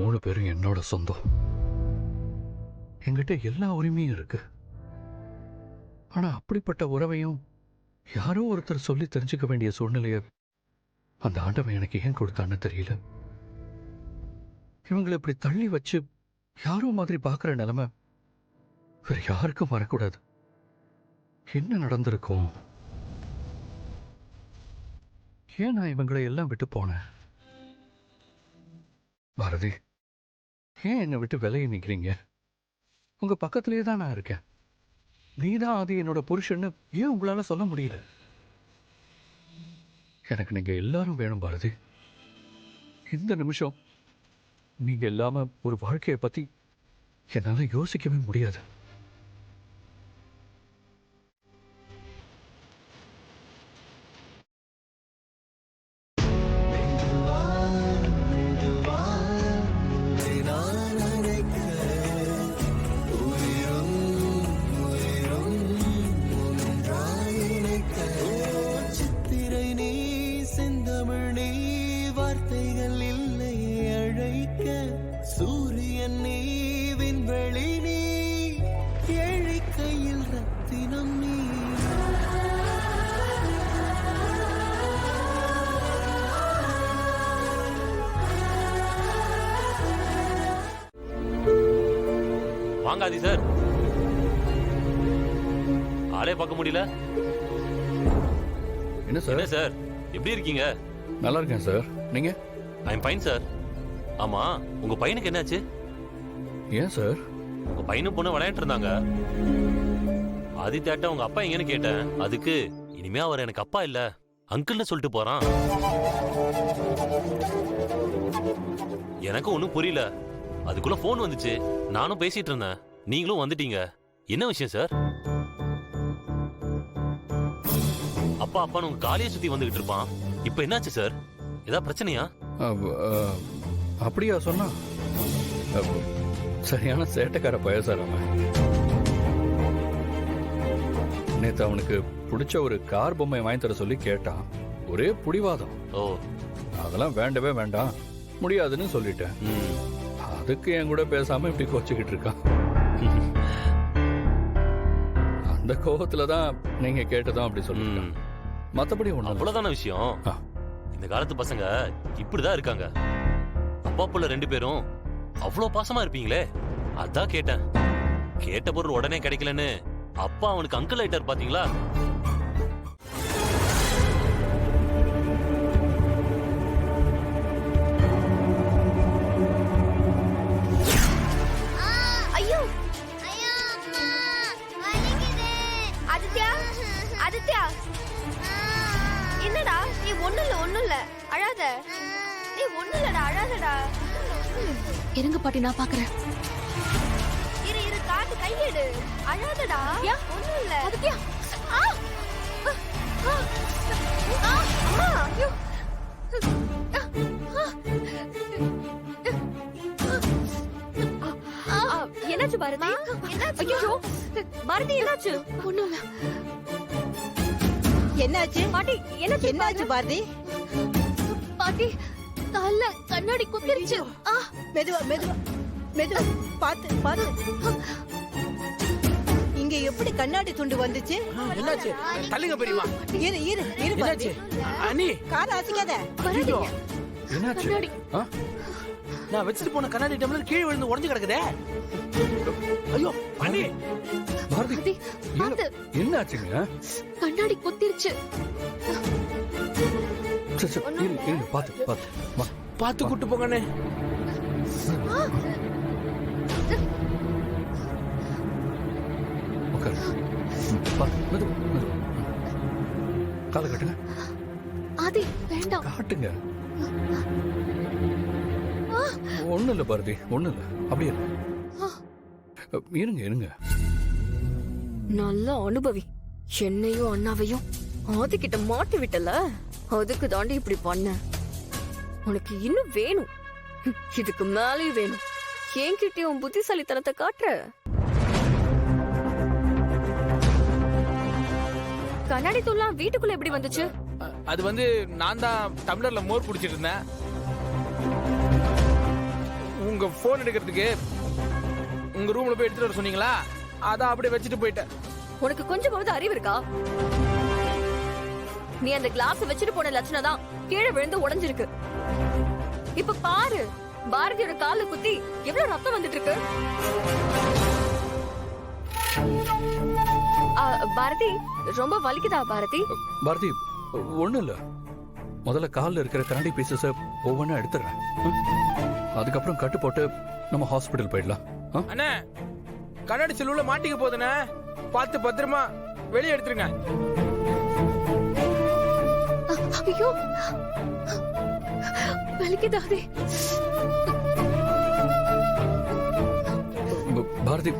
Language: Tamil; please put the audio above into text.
3 பேரும் என்னோட சொந்தம். என்கிட்ட எல்லா உரிமையும் இருக்கு. ஆனா அப்படிப்பட்ட உறவையும் யாரோ ஒருத்தர் சொல்லி தெரிஞ்சுக்க வேண்டிய சூழ்நிலைய அந்த ஆண்டவன் எனக்கு ஏன் கொடுத்தான்னு தெரியல. இவங்களை இப்படி தள்ளி வச்சு யாரோ மாதிரி பார்க்குற நிலைமை வேற யாருக்கும் வரக்கூடாது. என்ன நடந்திருக்கும்? ஏன் நான் இவங்களை எல்லாம் விட்டு போனேன்? பாரதி, ஏன் என்னை விட்டு விலகி நிற்கிறீங்க? உங்க பக்கத்திலேயே தான் நான் இருக்கேன். நீதான் அது என்னோட புருஷன்னு ஏன் உங்களால சொல்ல முடியல? எனக்கு நீங்க எல்லாரும் வேணும் பாரதி. இந்த நிமிஷம் நீங்க இல்லாம ஒரு வாழ்க்கையை பத்தி என்னால யோசிக்கவே முடியாது. சூரியன் நீ விண்வெளி நீ ஏழை கையில் ரத்தினம் நீ. வாங்க ஆதி சார். ஆளே பார்க்க முடியல. என்ன சார்? என்ன சார், எப்படி இருக்கீங்க? நல்லா இருக்கேன் சார். நீங்க? I am fine sir. ஆமா, உங்க பையனுக்கு என்னாச்சு? ஏன் சார்? உங்க பையனும் பொண்ணு விளையாண்டு இருந்தாங்க. ஆதித்யாட்ட உங்க அப்பா எங்கன்னு கேட்டேன். அதுக்கு இனிமே அவர் எனக்கு அப்பா இல்ல அங்கிள்னு சொல்லிட்டு போறான். எனக்கு ஒன்னும் புரியல. அதுக்குள்ள போன் வந்துச்சு, நானும் பேசிட்டு இருந்தேன், நீங்களும் வந்துட்டீங்க. என்ன விஷயம் சார்? அப்பா அப்பான்னு உங்க காலையை சுத்தி வந்துகிட்டு இருப்பான். இப்ப என்னாச்சு சார்? ஏதாவது பிரச்சனையா? அப்படியா சொன்னா? சரியான சேட்டைக்கார பையன் சார் அவன். நேத்து அவனுக்கு பிடிச்ச ஒரு கார் பொம்மை வாங்கி தர சொல்லி கேட்டான். ஒரே புடிவாதம். ஓ, அதெல்லாம் வேண்டவே வேண்டாம், முடியாதுன்னு சொல்லிட்டேன். அதுக்கு என் கூட பேசாம இப்படி கோச்சுக்கிட்டு இருக்கான். அந்த கோபத்துல தான் நீங்க கேட்டதும் அப்படி சொல்லிட்டேன். மத்தபடி ஒண்ணு அவ்வளவுதான விஷயம். இந்த காலத்து பசங்க இப்படிதான் இருக்காங்க. அப்பா புள்ள 2 பேரும் அவ்வளவு பாசமா இருப்பீங்களே, அதான் கேட்டேன். கேட்ட பொருள் உடனே கிடைக்கலன்னு அப்பா அவனுக்கு அங்கிள் ஆயிட்டார் பாத்தீங்களா? ஐயோ ஆதித்யா, ஆதித்யா, என்னடா நீ? ஒண்ணும் இல்ல அழாத. நீ ஒண்ணும் இல்லடா, அழாதடா. இருங்க பாட்டி, நான் பாக்குறேன். இரு காட்டு கையெடு. அழாதடா. ஒண்ணும் இல்ல. ஆதித்யா, அம்மா, ஐயோ. என்னாச்சு பாரதி? என்னாச்சு? ஐயோ பாரதி, என்னாச்சு? ஒண்ணும் இல்ல. என்னாச்சு பாட்டி, என்னாச்சு பாரதி? பாட்டி, கால்ல கண்ணாடி குத்திருச்சு. மெதுவா மெதுவா மெதுவா, பாத்து பாத்து. இங்க எப்படி கண்ணாடி துண்டு வந்துச்சு? என்னாச்சு? தள்ளுங்க பெரியமா. இரு இரு இரு பாரதி. அனி, கார் அசைக்காத. என்னாச்சு? நான் வச்சுட்டு போன கண்ணாடி டம்ளர் கீழே விழுந்து உடைஞ்சு கிடக்குதே. ஐயோ அனி. பாரதி, பாத்து. என்னாச்சுங்க? கண்ணாடி குத்திருச்சு. பாத்து பாத்து வா. பாத்து கூட்டு போங்கண்ணே. காலை கட்டுங்க. ஆதி, வேண்டாம். காட்டுங்க. ஒண்ணும் இல்ல பாரதி, ஒண்ணும் இல்ல. அப்படியே இருங்க இருங்க. நல்ல அனுபவி. என்னையும் அண்ணாவையும் ஆதி கிட்ட மாட்டி விட்டல, அதுக்கு தாண்டி இப்படி பண்ண. உனக்கு இன்னும் வேணும், இதுக்கு மேலேயும் வேணும். என்கிட்ட உன் புத்திசாலித்தனத்தை காட்டுற. கண்ணாடி தூள்லாம் வீட்டுக்குள்ள எப்படி வந்துச்சு? அது வந்து நான் தான் டம்ளர்ல மோர் குடிச்சிட்டு இருந்தேன். உங்க போன் எடுக்கிறதுக்கு உங்க ரூம்ல போய் எடுத்துட்டு வர சொன்னீங்களா, அதான் அப்படியே வச்சுட்டு போயிட்டேன். உனக்கு கொஞ்சமாவது அறிவு இருக்கா? நீ அந்த கிளாஸ் வச்சுட்டு போன லட்சணம் தான் கீழே விழுந்து உடைஞ்சிருக்கு. இப்ப பாரு, பாரதியோட கால குத்தி எவ்வளவு ரத்தம் வந்துட்டு இருக்கு. பாரதி, ரொம்ப வலிக்குதா பாரதி? பாரதி, ஒண்ணும் இல்ல. முதல்ல கால்ல இருக்கிற கண்ணாடி பீசஸ ஒவ்வொன்றா எடுத்துறேன். அதுக்கப்புறம் கட்டு போட்டு நம்ம ஹாஸ்பிடல் போயிடலாம். அண்ணே, கண்ணாடி செல்லுல மாட்டிக்க போதுண்ணே, பார்த்து பத்திரமா வெளியே எடுத்துருங்க. ஐயோ, வலிக்குதாதே. பாரதி,